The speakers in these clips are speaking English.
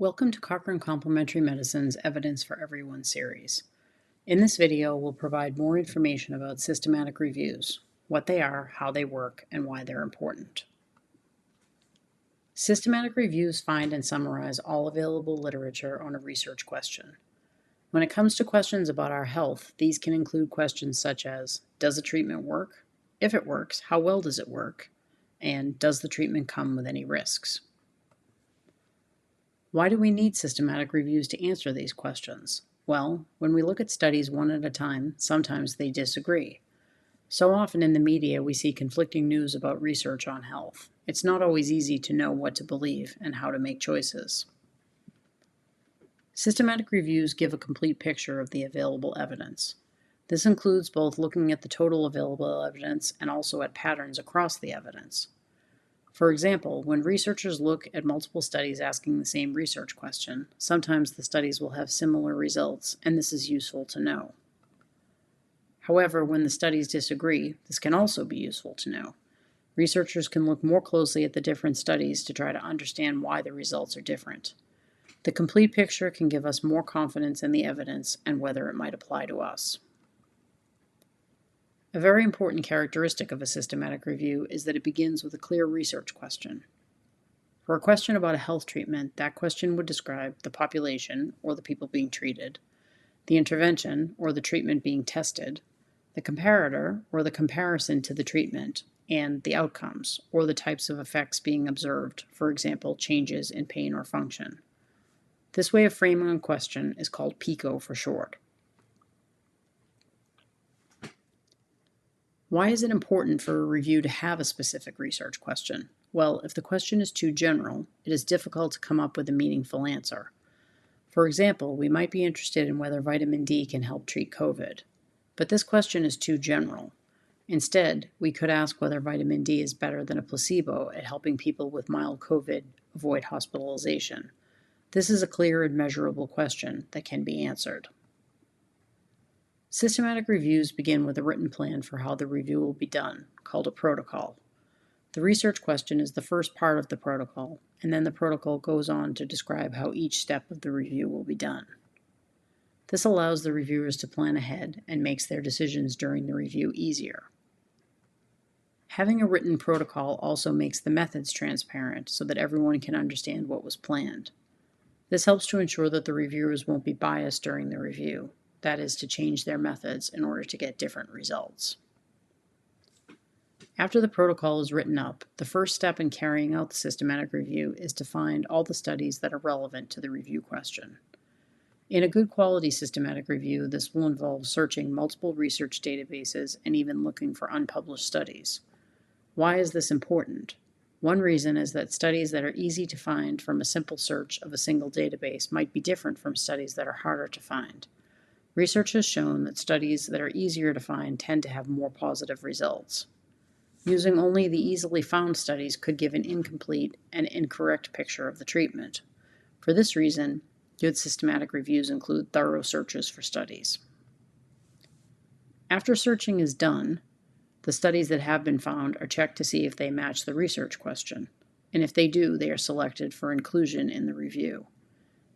Welcome to Cochrane Complementary Medicine's Evidence for Everyone series. In this video, we'll provide more information about systematic reviews, what they are, how they work, and why they're important. Systematic reviews find and summarize all available literature on a research question. When it comes to questions about our health, these can include questions such as, does the treatment work? If it works, how well does it work? And does the treatment come with any risks? Why do we need systematic reviews to answer these questions? Well, when we look at studies one at a time, sometimes they disagree. So often in the media, we see conflicting news about research on health. It's not always easy to know what to believe and how to make choices. Systematic reviews give a complete picture of the available evidence. This includes both looking at the total available evidence and also at patterns across the evidence. For example, when researchers look at multiple studies asking the same research question, sometimes the studies will have similar results, and this is useful to know. However, when the studies disagree, this can also be useful to know. Researchers can look more closely at the different studies to try to understand why the results are different. The complete picture can give us more confidence in the evidence and whether it might apply to us. A very important characteristic of a systematic review is that it begins with a clear research question. For a question about a health treatment, that question would describe the population, or the people being treated, the intervention, or the treatment being tested, the comparator, or the comparison to the treatment, and the outcomes, or the types of effects being observed, for example, changes in pain or function. This way of framing a question is called PICO for short. Why is it important for a review to have a specific research question? Well, if the question is too general, it is difficult to come up with a meaningful answer. For example, we might be interested in whether vitamin D can help treat COVID, but this question is too general. Instead, we could ask whether vitamin D is better than a placebo at helping people with mild COVID avoid hospitalization. This is a clear and measurable question that can be answered. Systematic reviews begin with a written plan for how the review will be done, called a protocol. The research question is the first part of the protocol, and then the protocol goes on to describe how each step of the review will be done. This allows the reviewers to plan ahead and makes their decisions during the review easier. Having a written protocol also makes the methods transparent so that everyone can understand what was planned. This helps to ensure that the reviewers won't be biased during the review. That is, to change their methods in order to get different results. After the protocol is written up, the first step in carrying out the systematic review is to find all the studies that are relevant to the review question. In a good quality systematic review, this will involve searching multiple research databases and even looking for unpublished studies. Why is this important? One reason is that studies that are easy to find from a simple search of a single database might be different from studies that are harder to find. Research has shown that studies that are easier to find tend to have more positive results. Using only the easily found studies could give an incomplete and incorrect picture of the treatment. For this reason, good systematic reviews include thorough searches for studies. After searching is done, the studies that have been found are checked to see if they match the research question, and if they do, they are selected for inclusion in the review.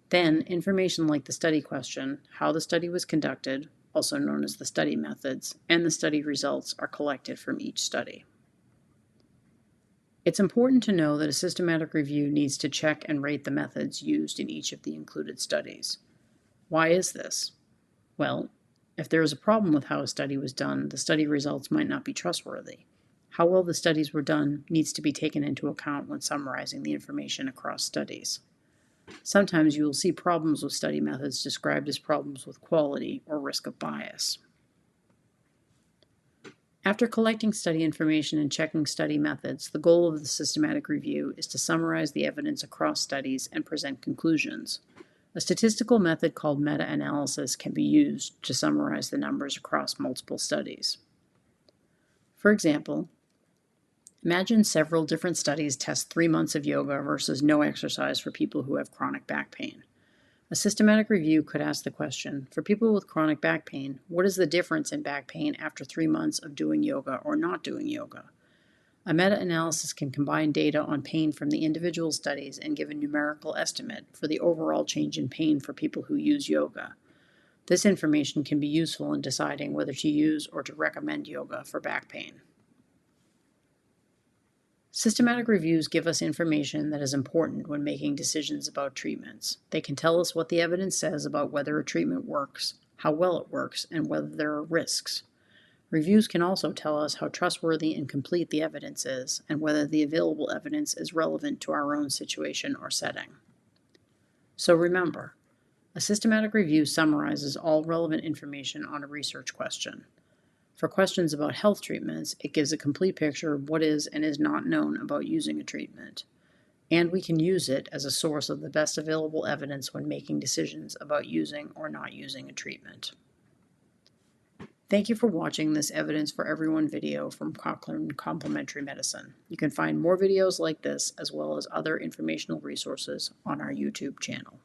Then, information like the study question, how the study was conducted, also known as the study methods, and the study results are collected from each study. It's important to know that a systematic review needs to check and rate the methods used in each of the included studies. Why is this? Well, if there is a problem with how a study was done, the study results might not be trustworthy. How well the studies were done needs to be taken into account when summarizing the information across studies. Sometimes you will see problems with study methods described as problems with quality or risk of bias. After collecting study information and checking study methods, the goal of the systematic review is to summarize the evidence across studies and present conclusions. A statistical method called meta-analysis can be used to summarize the numbers across multiple studies. For example, imagine several different studies test 3 months of yoga versus no exercise for people who have chronic back pain. A systematic review could ask the question, for people with chronic back pain, what is the difference in back pain after 3 months of doing yoga or not doing yoga? A meta-analysis can combine data on pain from the individual studies and give a numerical estimate for the overall change in pain for people who use yoga. This information can be useful in deciding whether to use or to recommend yoga for back pain. Systematic reviews give us information that is important when making decisions about treatments. They can tell us what the evidence says about whether a treatment works, how well it works, and whether there are risks. Reviews can also tell us how trustworthy and complete the evidence is, and whether the available evidence is relevant to our own situation or setting. So remember, a systematic review summarizes all relevant information on a research question. For questions about health treatments, it gives a complete picture of what is and is not known about using a treatment. And we can use it as a source of the best available evidence when making decisions about using or not using a treatment. Thank you for watching this Evidence for Everyone video from Cochrane Complementary Medicine. You can find more videos like this as well as other informational resources on our YouTube channel.